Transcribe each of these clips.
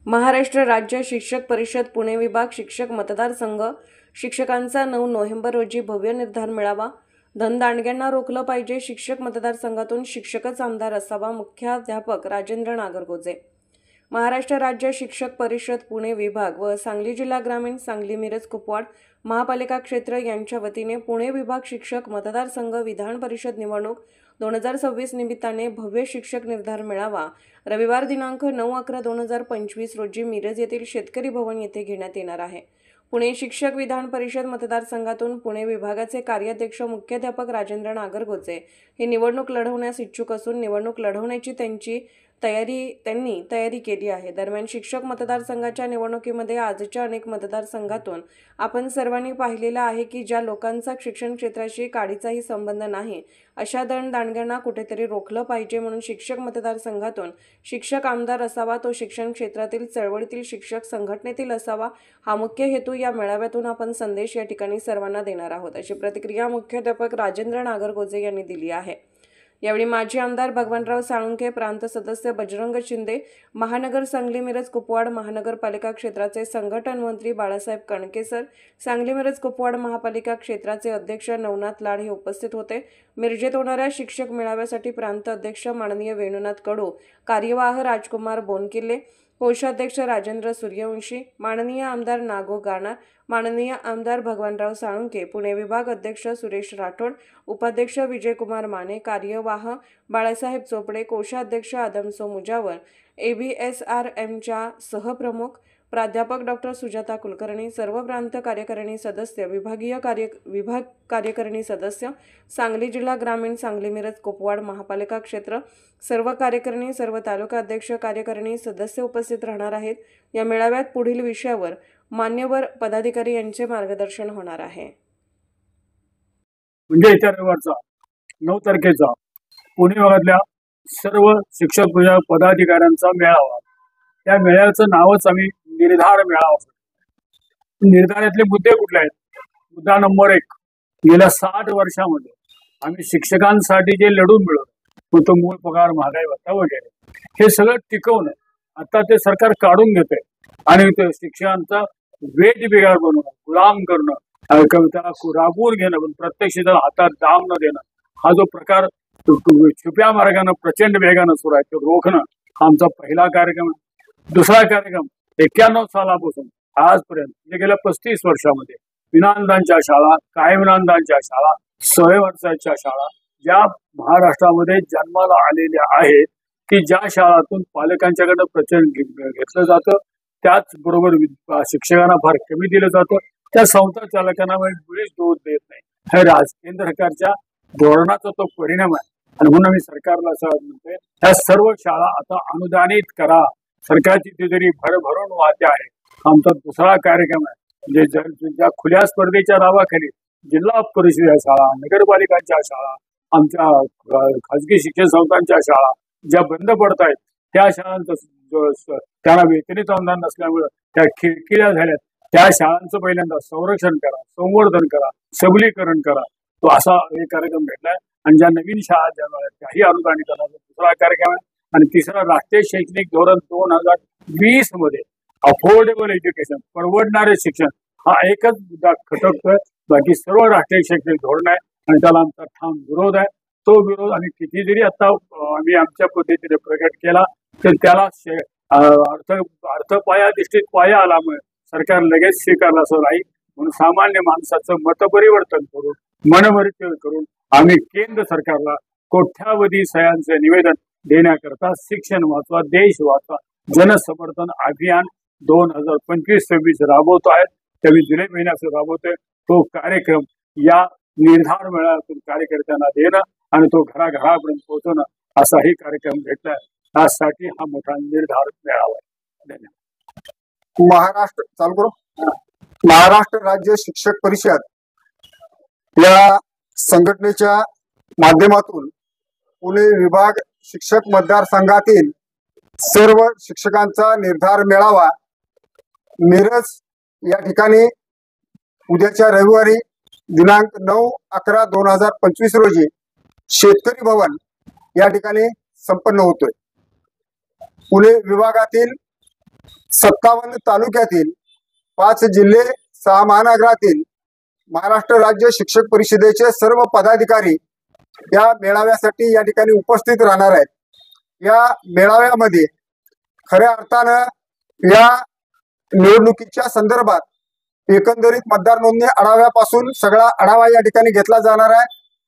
महाराष्ट्र राज्य शिक्षक परिषद पुणे विभाग शिक्षक मतदारसंघ शिक्षकांचा 9 नोव्हेंबर रोजी भव्य निर्धार मेळावा. धनदांडग्यांना रोखलं पाहिजे, शिक्षक मतदारसंघातून शिक्षकच आमदार असावा. मुख्याध्यापक राजेंद्र नागरगोजे. महाराष्ट्र राज्य शिक्षक परिषद पुणे विभाग व सांगली जिल्हा ग्रामीण, सांगली मिरज कुपवाड महापालिका क्षेत्र यांच्या वतीने पुणे विभाग शिक्षक मतदारसंघ विधान परिषद निवडणूक 2026 निमित्ताने भव्य शिक्षक निर्धार मेळावा रविवार दिनांक 9/11/2025 रोजी मिरज येथील शेतकरी भवन येथे घेण्यात येणार आहे. पुणे शिक्षक विधान परिषद मतदारसंघातून पुणे विभागाचे कार्याध्यक्ष मुख्याध्यापक राजेंद्र नागरगोजे हे निवडणूक लढवण्यास इच्छुक असून निवडणूक लढवण्याची त्यांनी तयारी केली आहे. दरम्यान शिक्षक मतदारसंघाच्या निवडणुकीमध्ये आजच्या अनेक मतदारसंघातून आपण सर्वांनी पाहिलेलं आहे की ज्या लोकांचा शिक्षण क्षेत्राशी काडीचाही संबंध नाही अशा धनदांडग्यांना कुठेतरी रोखलं पाहिजे. म्हणून शिक्षक मतदारसंघातून शिक्षक आमदार असावा, तो शिक्षण क्षेत्रातील चळवळीतील शिक्षक संघटनेतील असावा. हा मुख्य हेतू या मेळाव्यातून आपण संदेश या ठिकाणी सर्वांना देणार आहोत, अशी प्रतिक्रिया मुख्याध्यापक राजेंद्र नागरगोजे यांनी दिली आहे. यावेळी माजी आमदार भगवानराव साळुंखे, प्रांत सदस्य बजरंग शिंदे, महानगर सांगली मिरज कुपवाड महानगरपालिका क्षेत्राचे संघटन मंत्री बाळासाहेब कणकेसर, सांगली मिरज कुपवाड महापालिका क्षेत्राचे अध्यक्ष नवनाथ लाड हे उपस्थित होते. मिरजेत होणाऱ्या शिक्षक मेळाव्यासाठी प्रांत अध्यक्ष माननीय वेणुनाथ कडू, कार्यवाह राजकुमार बोनकिल्ले, कोषाध्यक्ष राजेंद्र सूर्यवंशी, माननीय आमदार नागो गाणार, माननीय आमदार भगवानराव साळुंखे, पुणे विभाग अध्यक्ष सुरेश राठोड, उपाध्यक्ष विजयकुमार माने, कार्यवाह बाळासाहेब चोपडे, कोषाध्यक्ष आदमसो मुजावर, ABSRMच्या सहप्रमुख प्राध्यापक डॉ. सुजाता कुलकर्णी, सर्व प्रांत कार्यकारिणी सदस्य, विभाग कार्यकारिणी सदस्य, सांगली जिल्हा ग्रामीण, सांगली मिरज कुपवाड महापालिका क्षेत्र, सर्व कार्यकारिणी, सर्व तालुका अध्यक्ष, कार्यकारिणी सदस्य उपस्थित राहणार आहेत. या मेळाव्यात पुढील विषयावर मान्यवर पदाधिकारी यांचे मार्गदर्शन होणार आहे. म्हणजे येत्या रविवारचा 9 तारखेचा पुणे भागातल्या सर्व शिक्षक पदाधिकाऱ्यांचा मेळावा. त्या मेळाव्याचं नावच आम्ही निर्धार मेळावा. निर्धारातले मुद्दे कुठले आहेत? मुद्दा नंबर 1, गेल्या 60 वर्षामध्ये आम्ही शिक्षकांसाठी जे लढून मिळवलं, तो मूळ पगार, महागाई भत्ता वगैरे, हे सगळं टिकवणं. आता ते सरकार काढून घेत आहे आणि ते शिक्षकांचा वेट बिगाड बनवणं, गुलाम करणं, त्याला राबवून घेणं, पण प्रत्यक्ष हातात दाम न देणं, हा जो प्रकार छुप्या मार्गाने प्रचंड वेगानं सुरू आहे, तो रोखणं हा आमचा पहिला कार्यक्रम आहे. दुसरा कार्यक्रम 91 सालापासून आजपर्यंत म्हणजे गेल्या 35 वर्षामध्ये विनाअनुदानच्या शाळा, कायमनुदानच्या शाळा, 100 वर्षाच्या शाळा ज्या महाराष्ट्रामध्ये जन्माला आलेल्या आहेत, की ज्या शाळातून पालकांच्याकडनं प्रचंड घेतलं जातं, त्याचबरोबर शिक्षकांना फार कमी दिलं जातं, त्या संस्था चालकांना मुळीच दोष देत नाही. हे केंद्र सरकारच्या धोरणाचा तो परिणाम आहे. आणि म्हणून आम्ही सरकारला असं म्हणतोय, ह्या सर्व शाळा आता अनुदानित करा. सरकारची तिजोरी भरभरून वाहते आहे. आमचा दुसरा कार्यक्रम आहे, म्हणजे ज्या खुल्या स्पर्धेच्या नावाखाली जिल्हा परिषद शाळा, नगरपालिकांच्या शाळा, आमच्या खाजगी शिक्षण संस्थांच्या शाळा ज्या बंद पडत आहेत, त्या शाळांचं त्यांना वेतनित अनुदान नसल्यामुळे त्या खिळखिळ्या झाल्यात. त्या शाळांचं पहिल्यांदा संरक्षण करा, संवर्धन करा, सबलीकरण करा. तो असा एक कार्यक्रम भेटलाय. आणि ज्या नवीन शाळा ज्या त्याही अनुदानीकरणाचा दुसरा कार्यक्रम आहे. आणि तिसरा राष्ट्रीय शैक्षणिक धोरण 2020 मध्ये अफोर्डेबल एज्युकेशन, परवडणारे शिक्षण, हा एकच मुद्दा खटकतोय. बाकी सर्व राष्ट्रीय शैक्षणिक धोरण आहे आणि त्याला आमचा ठाम विरोध आहे. तो विरोध आम्ही किती जरी आता आम्ही आमच्या पद्धतीने प्रकट केला तर त्याला अर्थपायाधिष्ठित पाया आल्यामुळे सरकार लगेच स्वीकारला असं नाही. म्हणून सामान्य माणसाचं मतपरिवर्तन करून, मनवर्तन करून आम्ही केंद्र सरकारला कोट्यावधी सह्यांचे निवेदन देण्याकरता शिक्षण वाचवा, देश वाचवा जनसमर्थन अभियान 2025-26 राबवतो आहे. त्यावेळी जुलै महिन्याचं राबवतोय. तो कार्यक्रम या निर्धार मेळाव्यातून कार्यकर्त्यांना देणं आणि तो घराघरापर्यंत पोहोचवणं असाही कार्यक्रम भेटलाय. त्यासाठी हा मोठा निर्धार मेळावा आहे. धन्यवाद. महाराष्ट्र राज्य शिक्षक परिषद या संघटनेच्या माध्यमातून पुणे विभाग शिक्षक मतदारसंघातील सर्व शिक्षकांचा निर्धार मेळावा मिरज या ठिकाणी उद्याच्या रविवारी दिनांक 9/11/2025 रोजी शेतकरी भवन या ठिकाणी संपन्न होतोय. पुणे विभागातील 57 तालुक्यातील 5 जिल्हे 6 महानगरातील महाराष्ट्र राज्य शिक्षक परिषदेचे सर्व पदाधिकारी या मेळाव्यासाठी या ठिकाणी उपस्थित राहणार आहेत. या मेळाव्यामध्ये खऱ्या अर्थानं या निवडणुकीच्या संदर्भात एकंदरीत मतदार नोंदणी आढाव्यापासून सगळा आढावा या ठिकाणी घेतला जाणार आहे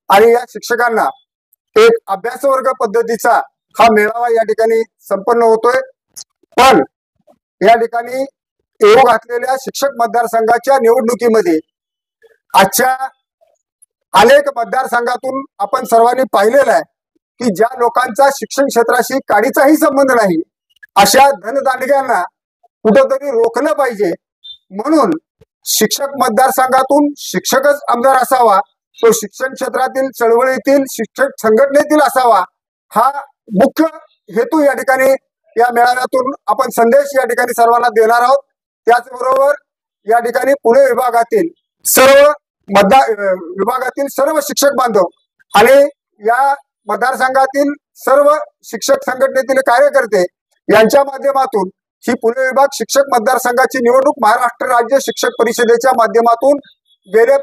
आणि या शिक्षकांना एक अभ्यासवर्ग पद्धतीचा हा मेळावा या ठिकाणी संपन्न होतोय. पण या ठिकाणी येऊ घातलेल्या शिक्षक मतदारसंघाच्या निवडणुकीमध्ये आजच्या अनेक मतदारसंघातून आपण सर्वांनी पाहिलेलं आहे की ज्या लोकांचा शिक्षण क्षेत्राशी काडीचाही संबंध नाही अशा धनदांडग्यांना कुठंतरी रोखलं पाहिजे. म्हणून शिक्षक मतदारसंघातून शिक्षकच आमदार असावा, तो शिक्षण क्षेत्रातील चळवळीतील शिक्षक संघटनेतील असावा, हा मुख्य हेतू या ठिकाणी या मेळाव्यातून आपण संदेश या ठिकाणी सर्वांना देणार आहोत. त्याचबरोबर या ठिकाणी पुणे विभागातील सर्व विभागातील सर्व शिक्षक बांधव आणि या मतदारसंघातील सर्व शिक्षक संघटनेतील कार्यकर्ते यांच्या माध्यमातून ही पुणे विभाग शिक्षक मतदारसंघाची निवडणूक महाराष्ट्र राज्य शिक्षक परिषदेच्या माध्यमातून गेल्या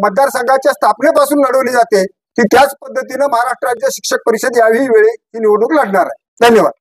मतदारसंघाच्या स्थापनेपासून लढवली जाते ती त्याच पद्धतीनं महाराष्ट्र राज्य शिक्षक परिषद याही वेळी ही निवडणूक लढणार आहे. धन्यवाद.